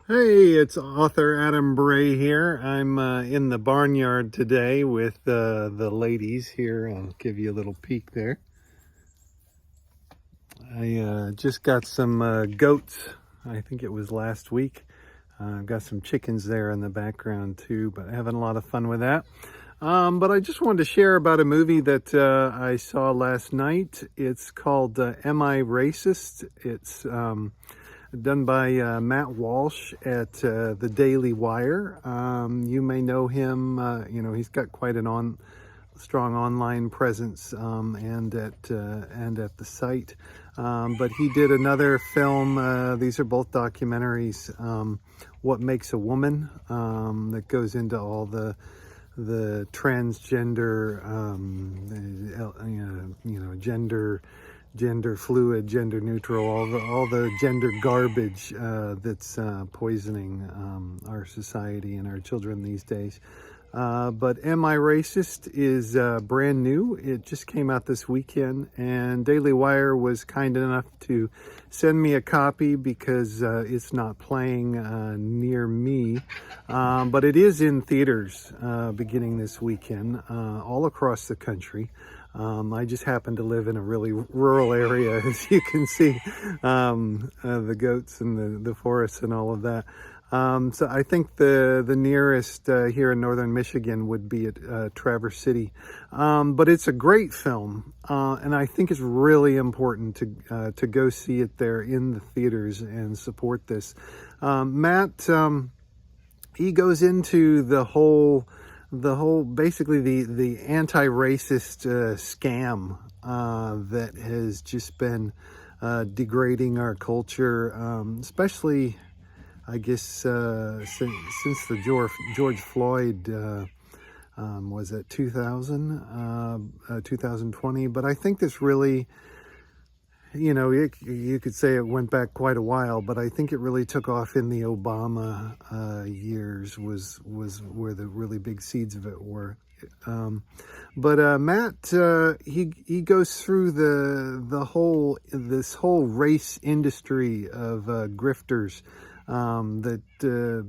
Hey, it's author Adam Bray here. I'm in the barnyard today with the ladies here. I'll give you a little peek there. I just got some goats. I think it was last week. I've got some chickens there in the background too, but having a lot of fun with that. But I just wanted to share about a movie that I saw last night. It's called Am I Racist? It's done by Matt Walsh at the Daily Wire. You may know him. He's got quite an strong online presence and at the site. But he did another film. These are both documentaries. What Makes a Woman? That goes into all the transgender, gender fluid, gender neutral, all the gender garbage that's poisoning our society and our children these days. But Am I Racist is brand new. It just came out this weekend, and Daily Wire was kind enough to send me a copy because it's not playing near me. But it is in theaters beginning this weekend all across the country. I just happen to live in a really rural area, as you can see, the goats and the forests and all of that. So I think the nearest here in northern Michigan would be at Traverse City. But it's a great film, and I think it's really important to go see it there in the theaters and support this. Matt, he goes into the whole basically the anti-racist scam that has just been degrading our culture, especially I guess since the George Floyd was it 2020, but I think this really, you could say it went back quite a while, but I think it really took off in the Obama years was where the really big seeds of it were. But Matt, he goes through this whole race industry of grifters that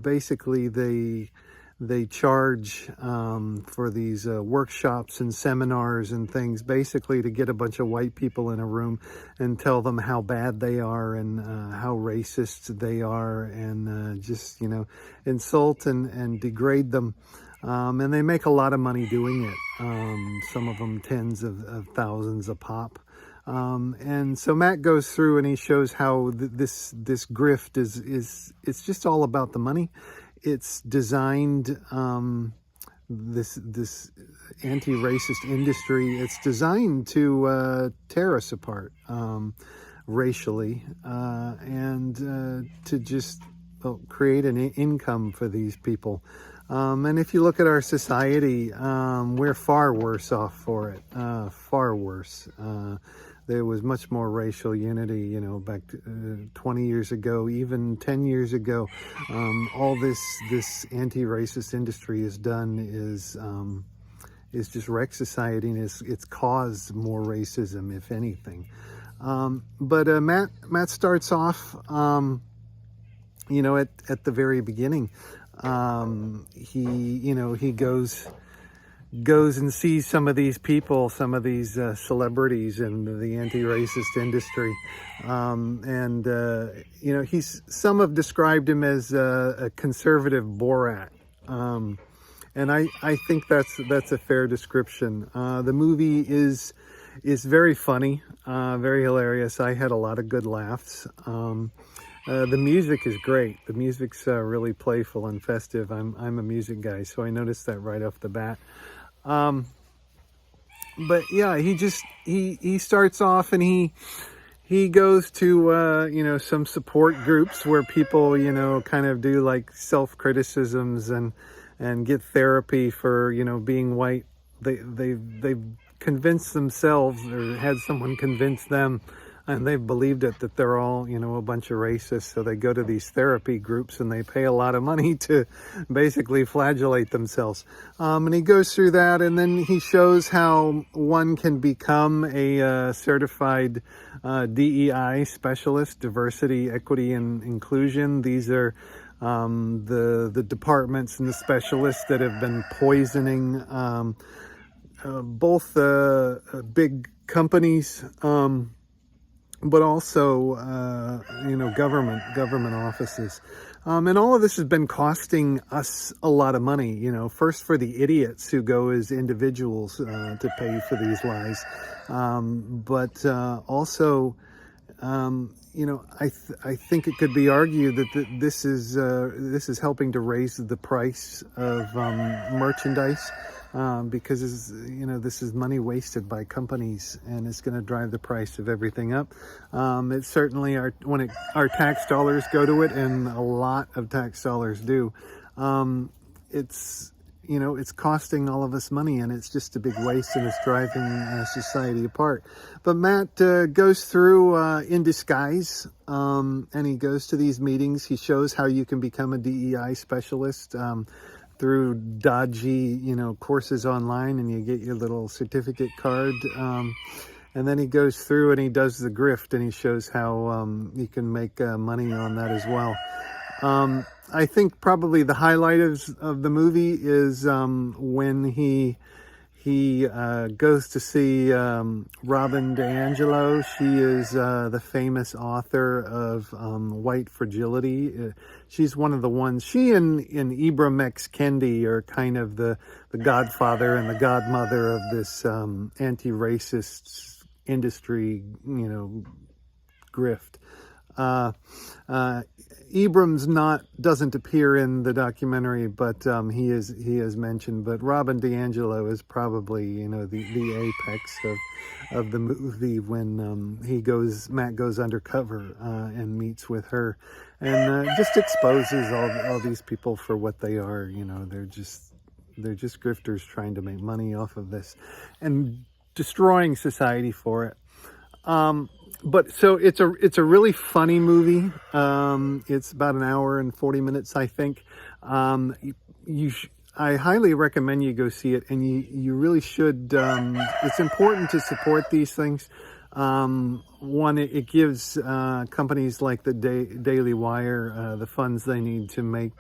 basically they charge for these workshops and seminars and things, basically to get a bunch of white people in a room and tell them how bad they are and how racist they are, and just insult and degrade them. And they make a lot of money doing it. Some of them tens of thousands a pop. And so Matt goes through and he shows how this grift it's just all about the money. It's designed, this anti-racist industry, it's designed to tear us apart racially and to just create an income for these people. And if you look at our society, we're far worse off for it, far worse. There was much more racial unity, back 20 years ago, even 10 years ago. All this anti-racist industry has done is just wreck society, and it's caused more racism, if anything. But Matt starts off, at the very beginning. He goes and sees some of these people, some of these celebrities in the anti-racist industry. Some have described him as a conservative Borat. And I think that's a fair description. The movie is very funny, very hilarious. I had a lot of good laughs. The music is great. The music's really playful and festive. I'm a music guy, so I noticed that right off the bat. But yeah, he starts off and he goes to some support groups where people kind of do like self-criticisms and get therapy for being white. They've convinced themselves, or had someone convince them, and they've believed it, that they're all, a bunch of racists. So they go to these therapy groups and they pay a lot of money to basically flagellate themselves. And he goes through that, and then he shows how one can become a certified DEI specialist, diversity, equity, and inclusion. These are the departments and the specialists that have been poisoning both big companies, but also government offices. And all of this has been costing us a lot of money, first for the idiots who go as individuals to pay for these lies, but also I think it could be argued that this is helping to raise the price of merchandise, because this is money wasted by companies, and it's going to drive the price of everything up. It's certainly our tax dollars go to it, and a lot of tax dollars do. It's costing all of us money, and it's just a big waste, and it's driving society apart. But Matt goes through in disguise, and he goes to these meetings. He shows how you can become a DEI specialist through dodgy, courses online, and you get your little certificate card. And then he goes through and he does the grift, and he shows how you can make money on that as well. I think probably the highlight of the movie is when he goes to see Robin DiAngelo. She is the famous author of White Fragility. She's one of the ones. She and Ibram X. Kendi are kind of the godfather and the godmother of this anti-racist industry, grift. Ibram's doesn't appear in the documentary, but he is mentioned. But Robin DiAngelo is probably the apex of the movie when Matt goes undercover and meets with her, and just exposes all these people for what they are. They're just grifters trying to make money off of this and destroying society for it. But so it's a really funny movie. It's about an hour and 40 minutes, I think. I highly recommend you go see it, and you really should. It's important to support these things. One, it gives companies like the Daily Wire the funds they need to make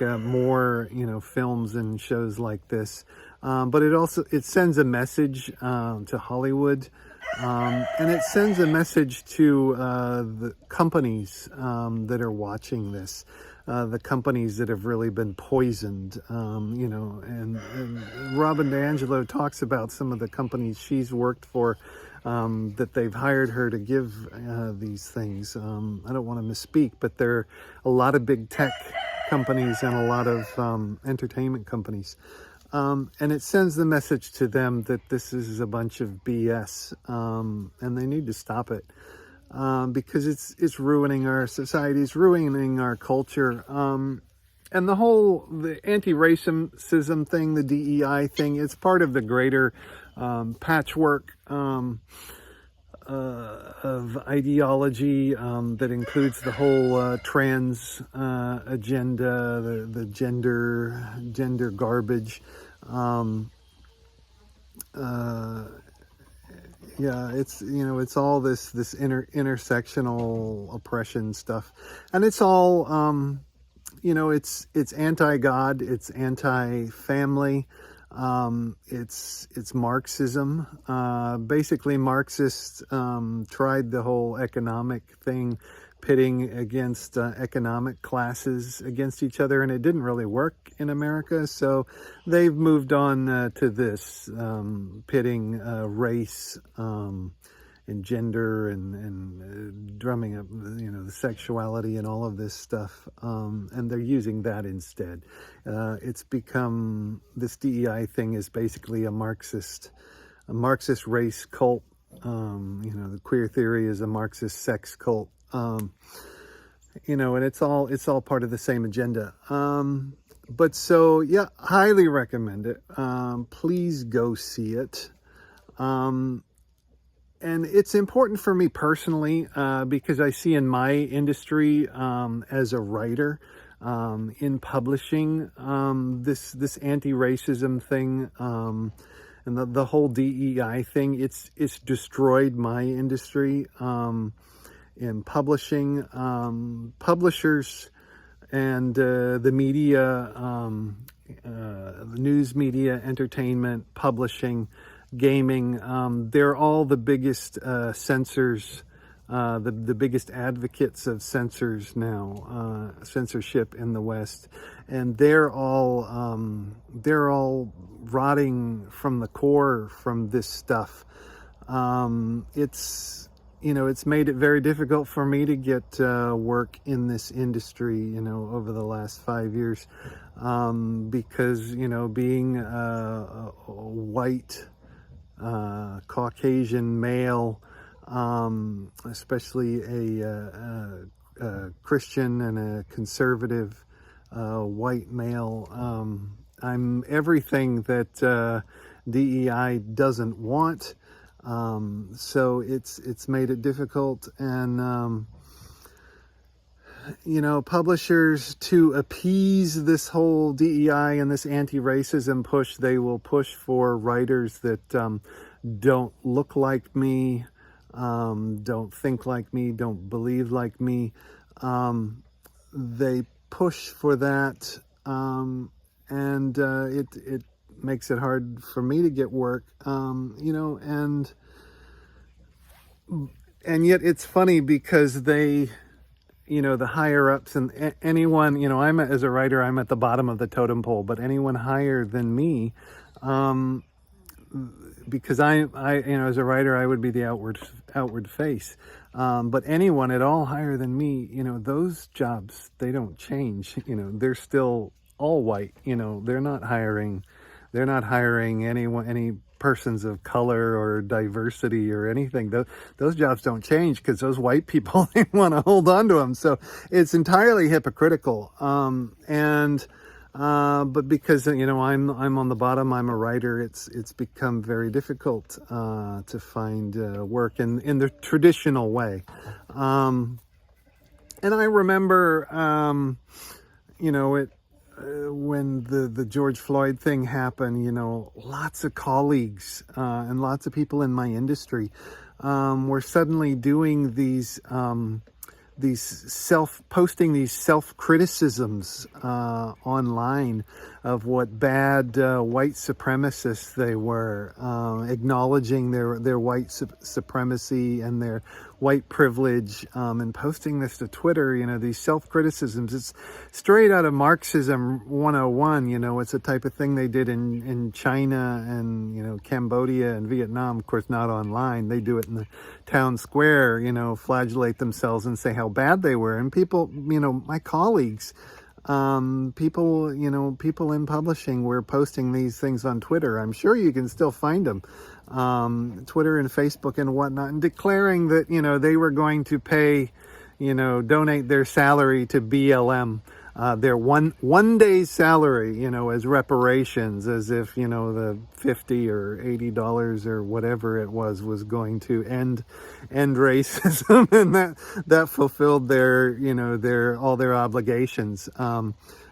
more films and shows like this. But it sends a message to Hollywood. And it sends a message to the companies that are watching this, the companies that have really been poisoned, and Robin DiAngelo talks about some of the companies she's worked for, that they've hired her to give these things. I don't want to misspeak, but there are a lot of big tech companies and a lot of entertainment companies. And it sends the message to them that this is a bunch of BS, and they need to stop it, because it's ruining our society, it's ruining our culture, and the anti-racism thing, the DEI thing, it's part of the greater patchwork of ideology that includes the whole trans agenda, the gender garbage. It's all this intersectional oppression stuff, and it's all it's anti-God, it's anti-family. It's Marxism. Basically, Marxists tried the whole economic thing, pitting against economic classes against each other, and it didn't really work in America. So they've moved on to this, pitting race and gender and drumming up the sexuality and all of this stuff, and they're using that instead. It's become, this DEI thing is basically a Marxist race cult. The queer theory is a Marxist sex cult, and it's all part of the same agenda. But so yeah, highly recommend it. Please go see it. And it's important for me personally, because I see in my industry, as a writer, in publishing, this anti-racism thing, and the whole DEI thing, it's destroyed my industry, in publishing. Publishers and the media, the news media, entertainment, publishing, gaming, they're all the biggest censors, the biggest advocates of censors now, censorship in the West, and they're all rotting from the core from this stuff. It's made it very difficult for me to get work in this industry, over the last 5 years, because, being a white, Caucasian male, especially a Christian and a conservative white male, I'm everything that DEI doesn't want. So it's made it difficult, and publishers, to appease this whole DEI and this anti-racism push, they will push for writers that don't look like me, don't think like me, don't believe like me. They push for that, and it makes it hard for me to get work, and yet it's funny because they, the higher ups, and anyone, as a writer, I'm at the bottom of the totem pole, but anyone higher than me, because I as a writer, I would be the outward face, but anyone at all higher than me, those jobs, they don't change. They're still all white. They're not hiring any persons of color or diversity or anything. Those jobs don't change because those white people, they want to hold on to them. So it's entirely hypocritical. But because, I'm on the bottom, I'm a writer, it's become very difficult to find work in the traditional way. And I remember, when the George Floyd thing happened, lots of colleagues and lots of people in my industry were suddenly doing these posting these self-criticisms online of what bad white supremacists they were, acknowledging their white supremacy and their white privilege, and posting this to Twitter, these self-criticisms. It's straight out of Marxism 101, it's the type of thing they did in China and, Cambodia and Vietnam. Of course, not online. They do it in the town square, flagellate themselves and say how bad they were. And people, my colleagues, people in publishing were posting these things on Twitter. I'm sure you can still find them, Twitter and Facebook and whatnot, and declaring that, they were going to pay, donate their salary to BLM, their one day's salary, as reparations, as if, the $50 or $80 or whatever it was going to end racism, and that fulfilled their, all their obligations.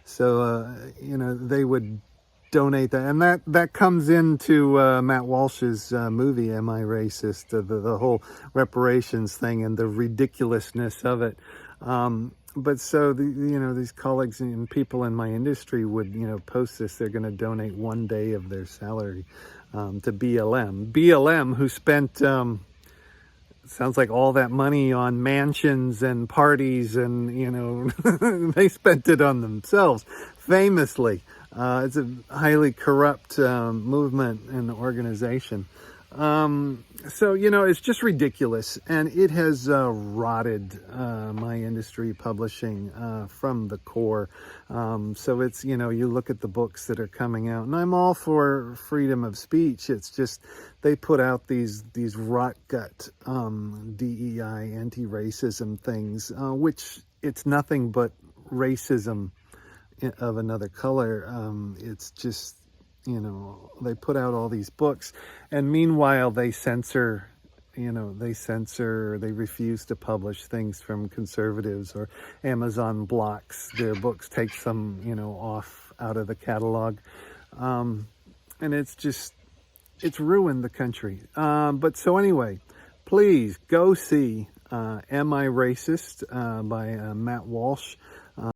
So they would donate that, and that comes into Matt Walsh's movie, Am I Racist? The whole reparations thing and the ridiculousness of it. But so these colleagues and people in my industry would post this. They're going to donate one day of their salary to BLM, who spent sounds like all that money on mansions and parties, and they spent it on themselves famously. It's a highly corrupt movement and organization. So, it's just ridiculous, and it has rotted my industry, publishing, from the core. So it's, you look at the books that are coming out, and I'm all for freedom of speech. It's just they put out these rot gut DEI, anti-racism things, which it's nothing but racism of another color. It's just, they put out all these books, and meanwhile they censor, they refuse to publish things from conservatives, or Amazon blocks their books, takes them, off out of the catalog. And it's ruined the country. But so anyway, please go see Am I Racist by Matt Walsh.